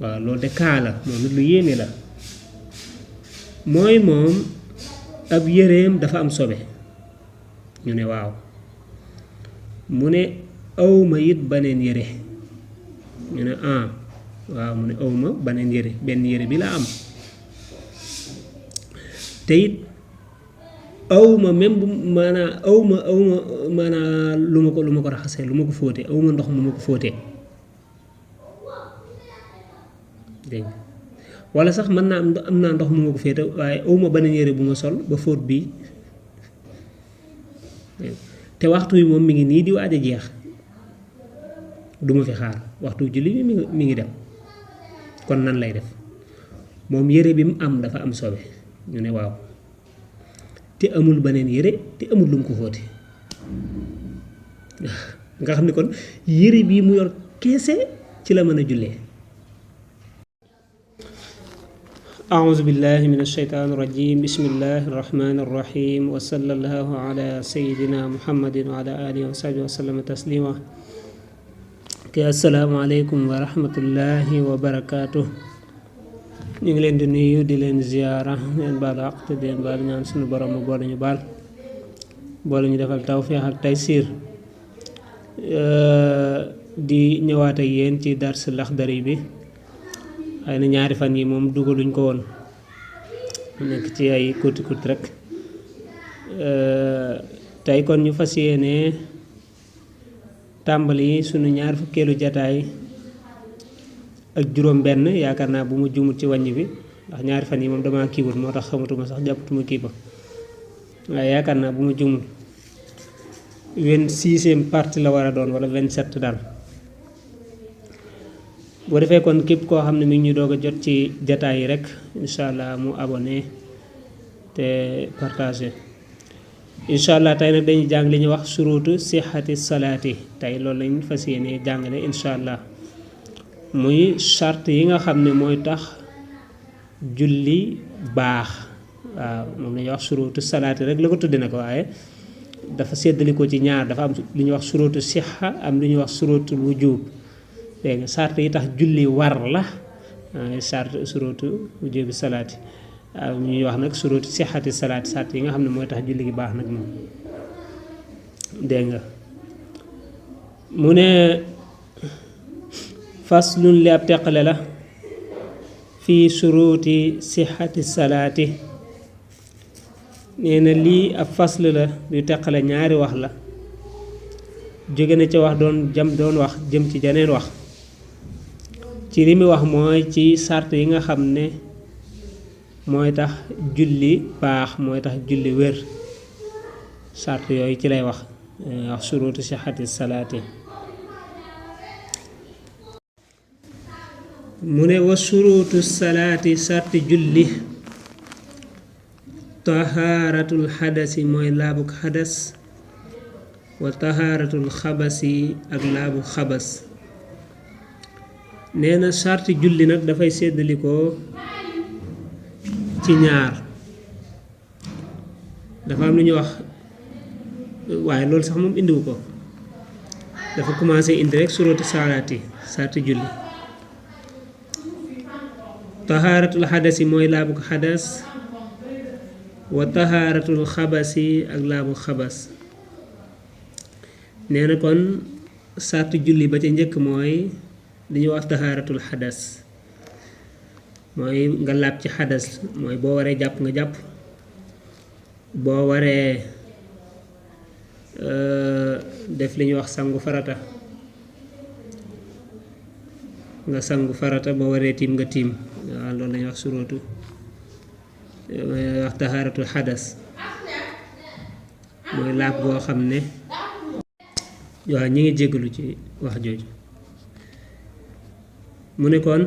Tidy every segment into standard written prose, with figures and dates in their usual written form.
waaw loolu de kaa la moom it lu yéeme la mooy moom ab yëreem dafa am sobe ñu ne waaw mu ne awma it baneen yëre ñu ne waaw mu ne awma baneen yëre benn yëre bi la am te it awma même bu maanaa awma maanaa lu ma ko raxasee lu ma ko fóote awma ndox mu ma ko fóotee dégg nga wala sax mën naa am naa ndox mu ma ko féete waaye awma beneen yére bu ma sol ba fóot bii te waxtu wi moom mi ngi nii di waaj a jeex duma fi xaar waxtu julli bi mi ngi dem kon nan lay def moom yére bi mu am dafa am sobe ñu ne waaw te amul beneen yére te amul lu mu ko fóote nga xam ne kon yére bii mu yor keese ci la mën a jullee أعوذ بالله من الشيطان الرجيم بسم الله الرحمن الرحيم وصلى الله على سيدنا محمد وعلى آله وصحبه وسلم تسليما السلام عليكم ورحمة الله وبركاته ñu ngi leen di nuyu di leen ziyaara leen baal àq te leen baal ñaan suñu borom mu boole ñu baal boole ñu defal tawfeex ak taysiir di ñëwaat ak yéen ci dars Laxdari bi xëy na ñaari fan yi moom dugaluñ ko woon nekk ci ay kuti rek tey kon ñu fas yéene tàmbali sunu ñaar fukkeelu jataay ak juróom benn yaakaar naa bu mu jumut ci wàññi bi ndax ñaari fan yi moom dama kiiwut moo tax xamatuma sax jàppatuma kii ba waaye yaakaar naa bu mu jumut 26e partie la war a doon wala 27 daal boo defee kon képp koo xam ne mi ngi ñu doog a jot ci jataay yi rek incha allah mu abonné te partagé incha allah tey nag dañuy jàng li ñuy wax surutu sixati salaati tey loolu lañ fas yéene jàngale incha allah muy charte yi nga xam ne mooy tax julli baax waaw moom la ñuy wax surutu salaati rek la ko tudde na ko waaye dafa séddali ko ci ñaar dafa am li ñuy wax surutu sixa am li ñuy wax surutu wujub dégg nga charte yi tax julli war la charte surutu wujubi salaati waaw ñuy wax nag surutu sixati salaati charte yi nga xam ne mooy tax julli gi baax nag moom dégg nga mu ne faslun li ab teqale la fii suruti sixati salaati nee na lii ab fasl la du teqale ñaari wax la jóge na ca wax doon wax jëm ci janeen wax ci li muy wax mooy ci sart yi nga xam ne mooy tax julli baax mooy tax julli wér sart yooyu ci lay wax surutu sixati salaati mu ne wa surutu salaati sarti julli tahaaratul xadasi mooy laabuk xadas wa tahaaratul xabasi ak laabu xabas nee na sarti julli nag dafay séddalikoo ci ñaar dafa am lu ñuy wax waaye loolu sax moom indiwu ko dafa commencé indi rek surutu salaati sarti julli tahaaratul xadasi mooy laabu xadas wa tahaaratul xabasi ak laabu xabas nee na kon sarti julli ba ca njëkk mooy li ñuy wax tahaaratul xadas mooy nga laab ci xadas mooy boo waree jàpp nga jàpp boo waree def li ñuy wax sangu farata nga sangu farata boo waree tiim nga tiim waaw loolu lañuy wax surutu wax tahaaratul xadas mooy laab boo xam ne waaw ñi ngi jégalu ci wax jooju mu ne kon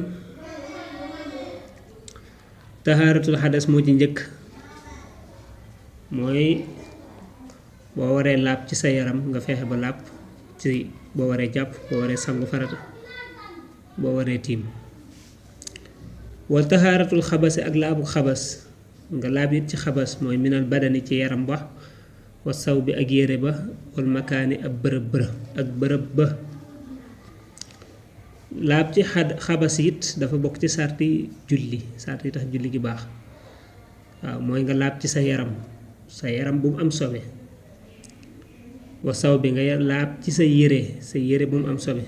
tahaaratul xadas moo ci njëkk mooy boo waree laab ci sa yaram nga fexe ba laab ci boo waree jàpp boo waree sangu farata boo waree tiim wal tahaaratul xabasi ak laabu xabas nga laab it ci xabas mooy minal badani ci yaram ba wa saw bi ak yére ba wal makaani ak bërëb ba laab ci xabas it dafa bokk ci sarti julli sarti tax julli gi baax waaw mooy nga laab ci sa yaram bu mu am sobe wa saw bi nga laab ci sa yére bu mu am sobe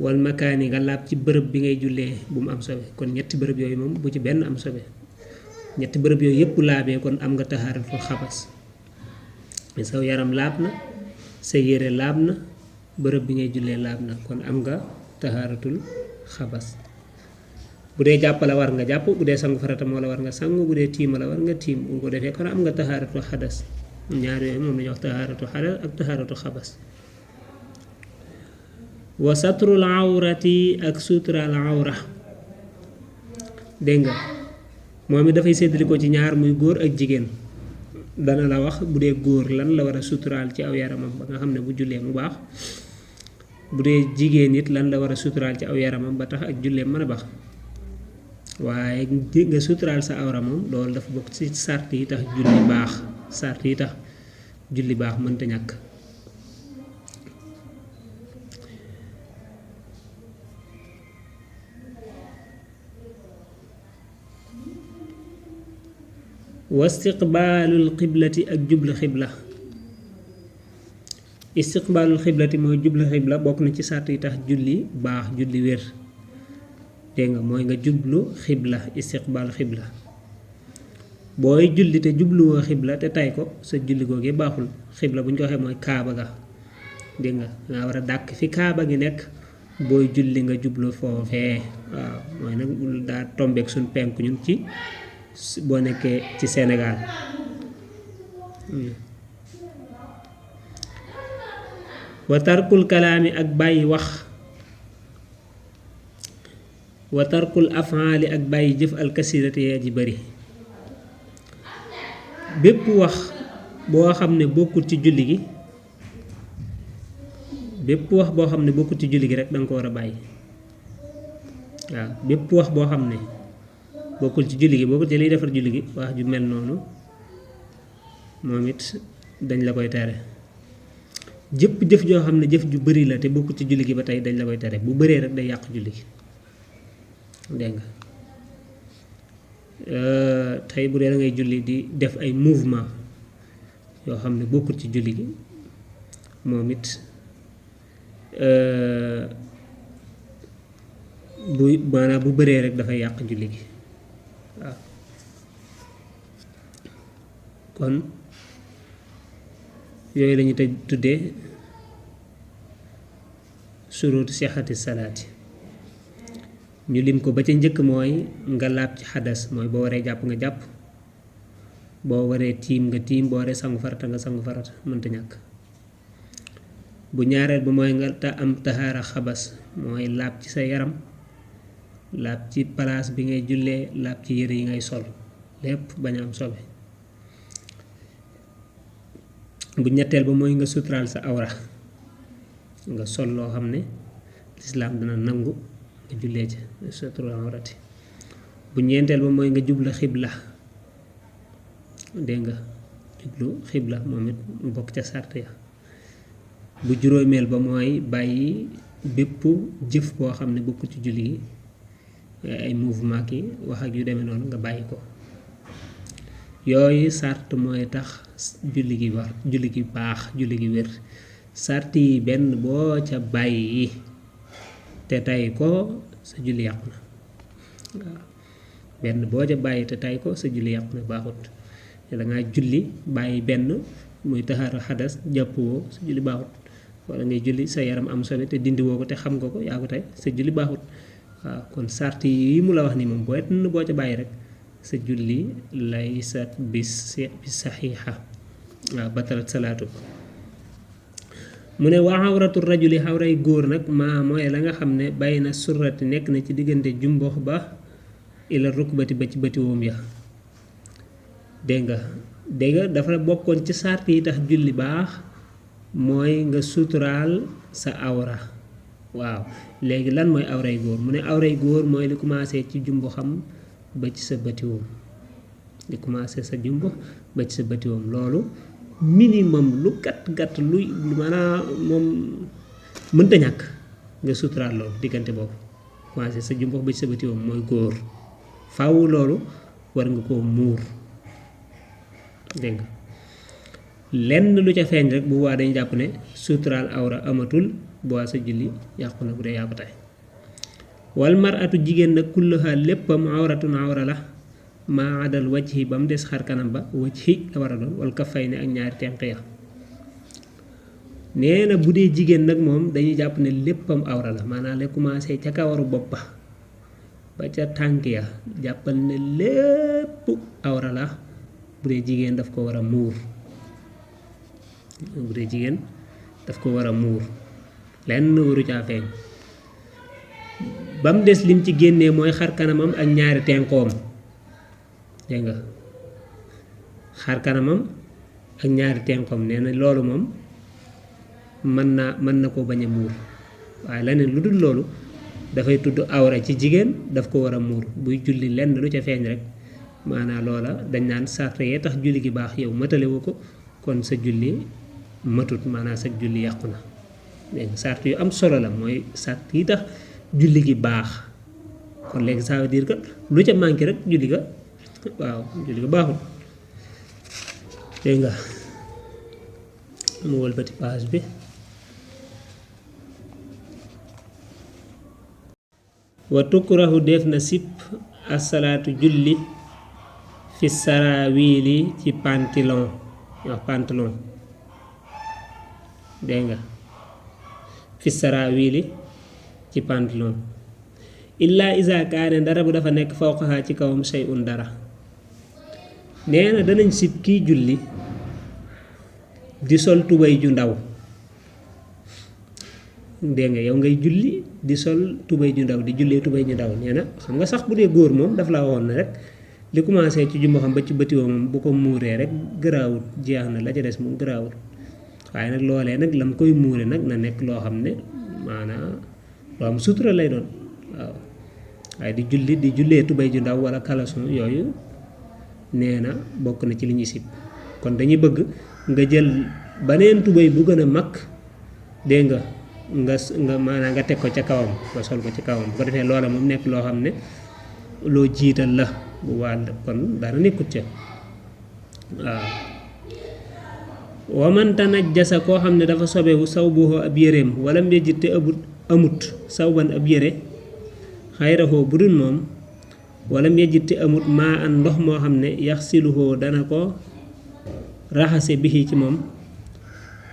wal makaani nga laab ci bërëb bi ngay jullee bu mu am sobe kon ñetti bërëb yooyu moom bu ci benn am sobe ñetti bërëb yooyu yépp laabee kon am nga taxaaratul xabas saw yaram laab na sa yére laab na bërëb bi ngay jullee laab na kon am nga taxaaratul xabas bu dee jàpp la war nga jàpp bu dee sangu farata moo la war nga sangu bu dee tiima la war nga tiim bu ko defee kon am nga taxaaratul xadas ñaar yooyu moom la ñuy wax taxaaratul xadas ak taxaaratul xabas wa satrul awrati ak suturaal awra dégg nga moom it dafay séddale ko ci ñaar muy góor ak jigéen dana la wax bu dee góor lan la war a suturaal ci aw yaramam ba nga xam ne bu jullee mu baax bu dee jigéen it lan la war a suturaal ci aw yaramam ba tax ak jullee mën a baax waaye nga suturaal sa awra moom loolu dafa bokk ci sart yi tax julli baax sart yi tax julli baax mënta ñàkk wastiqbaalul xiblati ak jublu xibla istiqbaalul xiblati mooy jublu xibla bokk na ci sart yi tax julli baax julli wér dégg nga mooy nga jublu xibla istiqbaal xibla booy julli te jubluwoo xibla te tay ko sa julli googee baaxul xibla bu ñu ko waxee mooy kaaba ga dégg nga war a dàkk fi kaaba gi nekk booy julli nga jublu foofee waaw mooy nag daa tombeek suñ penk ñun ci boo nekkee ci Sénégal wa tarkul kalaami ak bàyyi wax wa tarkul afaali ak bàyyi jëf alkasirati yaa ji bari bépp wax boo xam ne bokkul ci julli gi bépp wax boo xam ne bokkul ci julli gi rek danga ko war a bàyyi waaw bépp wax boo xam ne bokkul ci julli gi bokkul ci liy defar julli gi wax ju mel noonu moom it dañ la koy tere jëpp jëf joo xam ne jëf ju bari la te bokkul ci julli gi ba tey dañ la koy tere bu bëree rek day yàq julli gi dégg nga tey bu dee da ngay julli di def ay mouvement yoo xam ne bokkul ci julli gi moom it bu bëree rek dafay yàq julli gi waaw kon yooyu lañu te tuddee suruutu sixati salaati ñu lim ko ba ca njëkk mooy nga laab ci xadas mooy boo waree jàpp nga jàpp boo waree tiim nga tiim boo waree sangu farata nga sangu farata mënta ñàkk bu ñaareel bi mooy nga am taxaara xabas mooy laab ci sa yaram laab ci palaas bi ngay jullee laab ci yére yi ngay sol lépp bañ a am sobe bu ñetteel ba mooy nga suturaal sa awra nga sol loo xam ne lislaam dina nangu nga jullee ca suturaal awrati bu ñeenteel ba mooy nga jublu xibla dégg nga jublu xibla moom it mu bokk ca sart ya bu juróomeel ba mooy bàyyi bépp jëf boo xam ne bokku ci julli gi ay mouvement ki wax ak yu demee noonu nga bàyyi ko yooyu sart mooy tax julli gi war julli gi baax julli gi wér sart yi benn boo ca bàyyi te tay ko sa julli yàqu na waaw benn boo ca bàyyi te tay ko sa julli yàqu na baaxut te dangaa julli bàyyi benn muy taxaara xadas jàppoo sa julli baaxut wala ngay julli sa yaram am sobe te dindi woo ko te xam nga ko yaa ko tey sa julli baaxut waaw kon sart yi mu la wax ni moom boo ca bàyyi rek sa julli laysat bi saxiixa waaw batalat salaatu mu ne waa xawratu rajuli xawray góor nag maa mooy la nga xam ne bàyyi na surrati nekk na ci diggante jumbox ba ila rukbati ba ci bëti woom ya dégg nga dafa bokkoon ci sart yi tax julli baax mooy nga suturaal sa awra waaw léegi lan mooy awray góor mu ne awray góor mooy li commencé ci jumbo xam ba ci sa bëtiwoom li commencé sa jumbo ba ci sa bëtiwoom loolu minimum lu gàtt lu maanaam moom mënta ñàkk nga suturaal loolu diggante boobu commencé sa jumbox ba ci sa bëti woom mooy góor faaw loolu war nga koo muur dégg nga lenn lu ca feeñ rek bu waa dañu jàpp ne suturaal awra amatul bu waa sa julli yàqu na bu dee yaa ko tey wal maratu jigéen nag kulluha léppam awratun awra la maa adal wajhi ba mu des xar kanam ba wajhi la war a doon wal kafay ne ak ñaari tenq ya nee na bu dee jigéen nag moom dañuy jàpp ne léppam awra la maanaam la commencé ca kawaru bopp ba ca tànk ya jàppal ne lépp awra la bu dee jigéen daf ko war a muur bu dee jigéen daf ko war a muur lenn waru caa feeñ ba mu des lim ci génnee mooy xar kanamam ak ñaari tenqoom dégg nga xar kanamam ak ñaari tenqoom nee na loolu moom mën na ko bañ a muur waaye leneen lu dul loolu dafay tudd awra ci jigéen daf ko war a muur buy julli lenn lu ca feeñ rek maanaam loola dañ naan sart yee tax julli gi baax yow matalewu ko kon sa julli matut maanaam sa julli yàqu na dégg nga sart yu am solo la mooy sart yi tax julli gi baax kon léegi ça veut dire que lu ca manqué rek julli ga waaw julli ga baaxul dégg nga mu wëlbati page bi wa tukrahu def na sip asalaatu julli fi sarawiili ci pantalon wax pantalon dégg nga fi sarawiili ci pantalon illa isa kaane dara bu dafa nekk fawqaha ci kawam shay'un dara nee na danañ sib kiy julli di sol tubay ju ndaw dégg nga yow ngay julli di sol tubay ju ndaw di jullee tubay ju ndaw nee na xam nga sax bu dee góor moom daf laa waxoon na rek li commencé ci jumbo xam ba ci bëtiwoo moom bu ko muuree rek gëraawut jeex na la ca des moom gëraawut waaye nag loolee nag lam koy muure nag na nekk loo xam ne maanaam loo am sutura lay doon waaw waaye di jullee tubay ju ndaw wala caleçon yooyu nee na bokk na ci li ñuy sib kon dañuy bëgg nga jël baneen tubay bu gën a mag dégg nga maanaam nga teg ko ca kawam nga sol ko ci kawam bu ko defee loola moom nekk loo xam ne loo jiital la bu wàll kon dara nekkut ca waaw waman tanajjasa koo xam ne dafa sobewu saw buhoo ab yéreem wala mbéjit te amut sawban ab yére xayraxoo bu dul moom wala mbéjit te amut maa an ndox moo xam ne yaxsiluhoo dana ko raxase bixi ci moom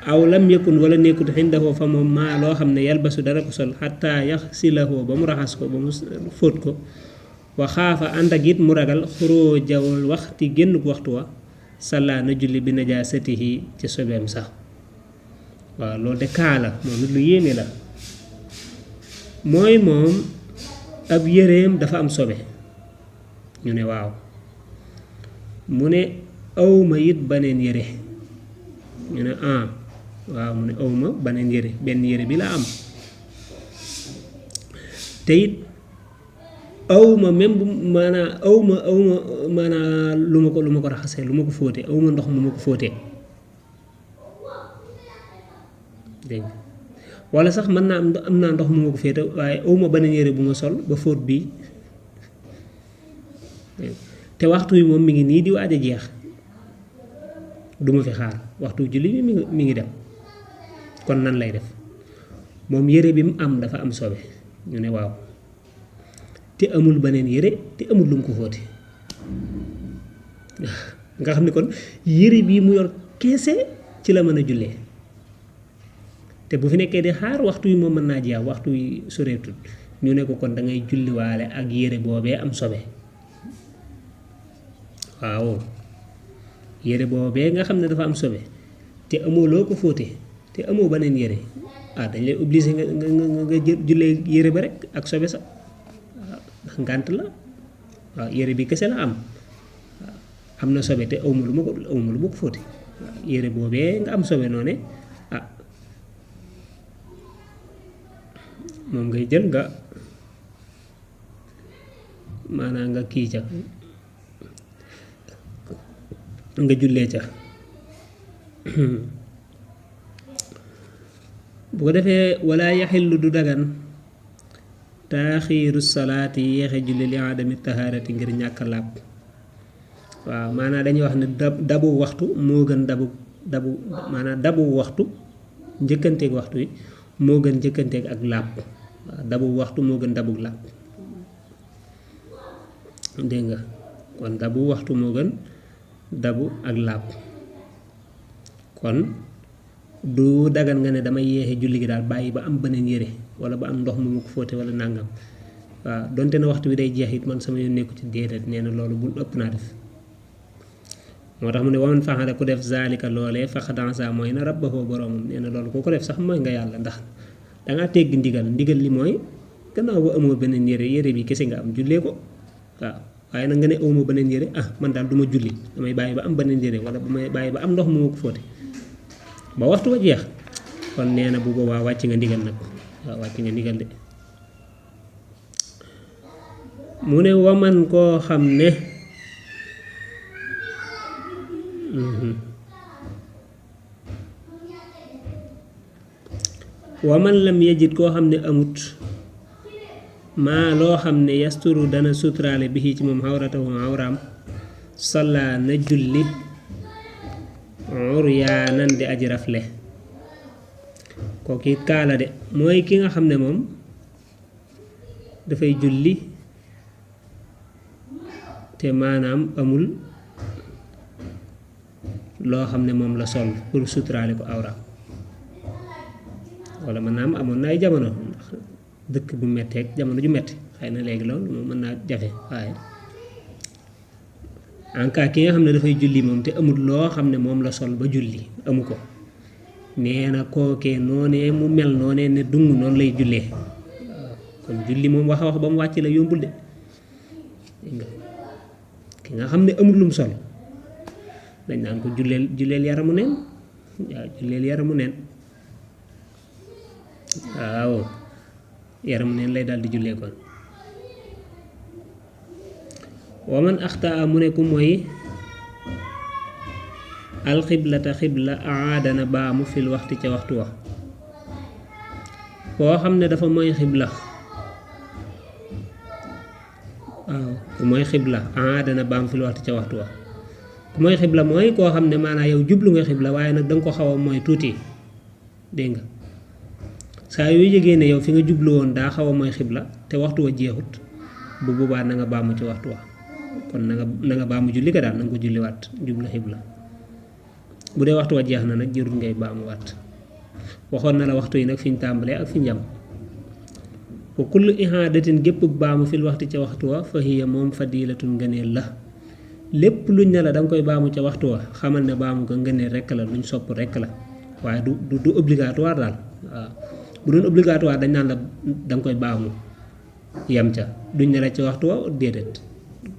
aw lam yëkkun wala nekkut xindahoo fa moom maa loo xam ne yalbasu dana ko sol xataa yaxsilahoo ba mu raxas ko ba mu fóot ko wa xaafa ànd ak it mu ragal xuróojawul waxti génn waxtu wa sallaa na julli bi najaasatihi ci sobeem sax waaw loolu de kaala moom it lu yéeme la mooy moom ab yéreem dafa am sobe ñu ne waaw mu ne awma it baneen yére ñu ne waaw mu ne awma baneen yére benn yére bi la am te it awma même bu maanaa awma maanaa lu ma ko raxasee lu ma ko fóotee awma ndox mu ma ko fóotee dégg nga wala sax mën naa am naa ndox mu ma ko féete waaye awma beneen yére bu ma sol ba fóot bii te waxtu wi moom mi ngi nii di waaj a jeex duma fi xaar waxtu julli bi mi ngi dem kon nan lay def moom yére bi mu am dafa am sobe ñu ne waaw te amul beneen yére te amul lu mu ko fóote nga xam ne kon yére bii mu yor keese ci la mën a jullee te bu fi nekkee di xaar waxtu wi moom mën naa jeex waxtu wi soreetul ñu ne ko kon da ngay julliwaale ak yére boobee am sobe waaw yére boobee nga xam ne dafa am sobe te amoo loo ko fóote te amoo beneen yére dañ lay obligé nga jullee yére ba rek ak sobe sax ndax ngànt la waaw yére bi kese la am waaw am na sobe te awma lu ma ko fóote waaw yére boobee nga am sobe noone moom ngay jël nga maanaam nga kii ca nga jullee ca bu ko defee wala yaxillu du dagan taaxiiru salaati yéexe julli li adami tahaarati ngir ñàkk làpp waaw maanaam dañuy wax ne dabu waxtu moo gën dabu maanaam dabu waxtu njëkkanteeg waxtu yi moo gën njëkkanteeg ak làpp waaw dabu waxtu moo gën dabu làpp dégg nga kon dabu waxtu moo gën dabu ak làpp kon du dagan nga ne damay yéexe julli gi daal bàyyi ba am beneen yére wala ba am ndox mu mu ko fóote wala nàngam waaw donte na waxtu bi day jeex it man sama yoon nekku ci déedéet nee na loolu bul ëpp naa def moo tax mu ne waman faxale ku def zalika loolee faxadansa mooy na rabbahu boroomam nee na loolu ku ko def sax mooy nga yàlla ndax dangaa tegg ndigal li mooy gannaaw ba amoo beneen yére bi kese nga am jullee ko waaw waaye nag nga ne amoo beneen yére man daal du ma julli damay bàyyi ba am beneen yére wala damay bàyyi ba am ndox mu ma ko fóote ba waxtu ba jeex kon nee na bu boobaa wàcc nga ndigal nag waaw wàcc nga ndigal de mu ne waman koo xam ne waman lam yajid koo xam ne amut maa loo xam ne yasturu dana suturaale bi ci moom xawratahu awraam salla na julli uryaanan di aji rafle kooku kaala de mooy ki nga xam ne moom dafay julli te maanaam amul loo xam ne moom la sol pour suturaale ko awra wala maanaam amoon na ay jamono ndax dëkk bu metteeg jamono ju metti xëy na léegi loolu moom mën naa jafe waaye en cas ki nga xam ne dafay julli moom te amul loo xam ne moom la sol ba julli amu ko nee na kookee noonee mu mel noonee ne dung noonu lay jullee waaw kon julli moom wax ba mu wàcc la yombul de ki nga xam ne amul lum sol dañ naan ko julleel yaramu neen waaw julleel yaramu neen waaw yaramu neen lay daal di jullee kon waman axtaa mu ne ku mooy alxiblata xibla aadana baamu fil waxti ca waxtu wa koo xam ne dafa mooy xibla waaw ku mooy xibla aadana baamu fil waxti ca waxtu wa ku mooy xibla mooy koo xam ne maanaam yow jublu nga xibla waaye nag danga ko xaw a mooy tuuti dégg nga saa yooyu yëgee ne yow fi nga jublu woon daa xaw a mooy xibla te waxtu wa jeexut bu boobaa na nga baamu ci waxtu wa kon na nga baamu julli ko daal na nga ko julliwaat jublu xibla bu dee waxtu wa jeex na nag jërul ngay baamuwaat waxoon na la waxtu yi nag fi ñu tàmbalee ak fi ñu jam wa kullu ihaadatin gépp baamu fil waxti ca waxtu wa fa hiya moom fadilatun ngëneel la lépp luñ ne la da nga koy baamu ca waxtu wa xamal ne baamu ko ngëneel rekk la luñ sopp rekk la waaye du obligatoire daal waaw bu doon obligatoire dañ naan la da nga koy baamu yem ca duñ ne la ca waxtu wa déedéet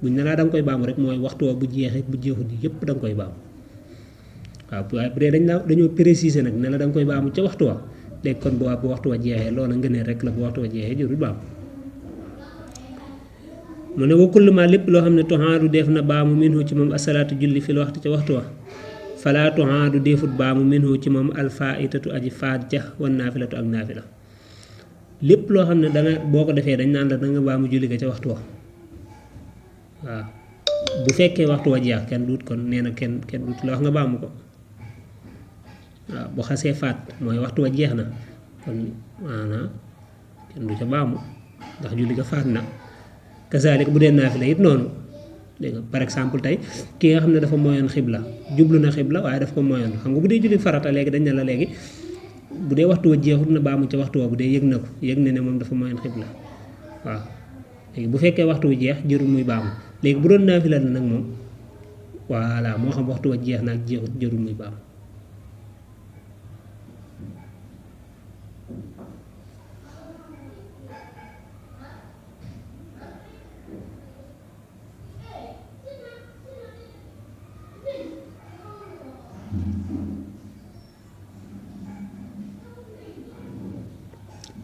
buñ ne laa da nga koy baamu rek mooy waxtu wa bu jeexee bu jeexut yépp da nga koy baamu waaw waaye bu dee dañoo préciser nag ne la da nga koy baamu ca waxtu wa léegi kon bu waxtu wa jeexee loola ngëneel rek la bu waxtu wa jeexee jërul baamu mu ne wa kullu ma lépp loo xam ne tuhaadu def na baamu minhu ci moom asalaatu julli fil waxtu ca waxtu wa falaa tuhaadu defut baamu minhu ci moom alfaitatu aji faat ja wan naafilatu ak naafila lépp loo xam ne danga boo ko defee dañ naan la da nga baamu julli ga ca waxtu wa waaw bu fekkee waxtu wa jeex kenn duut kon nee na kenn duut la wax nga baamu ko waaw bu xasee faat mooy waxtu wa jeex na kon maanaam kenn du ca baamu ndax julli ga faat na kasaalik bu dee naafila it noonu dégg nga par exemple tey ki nga xam ne dafa moyoon xibla jublu na xibla waaye daf ko moyoon xam nga bu dee julli farata léegi dañ ne la léegi bu dee waxtu wa jeexut na baamu ca waxtu wa bu dee yëg na ko yëg na ne moom dafa moyoon xibla waaw léegi bu fekkee waxtu wu jeex jërul muy baamu léegi bu doon naafila la nag moom voilà moo xam waxtu wa jeex na ak jeexut jërul muy baamu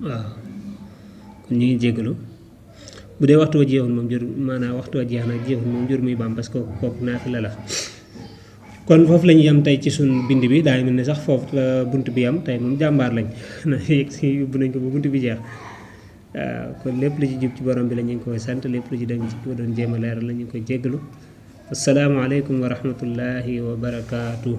waaw kon ñu ngi jégalu bu dee waxtu wa jeexul moom jër maanaam waxtu wa jeex na jeexul moom jër muy baam parce que kooku naafila la kon foofu la ñu yem tey ci suñ bind bi daañu mel ne sax foofu la bunt bi yam tey moom jàmbaar lañ na yegg si yóbbu nañ ko ba bunt bi jeex waaw kon lépp lu ci jub ci borom bi la ñu ngi koy sant lépp lu ci dem ci ko doon jéem a leeral la ñu ngi koy jéggalu asalaamaaleykum wa rahmatullahi wa barakaatu.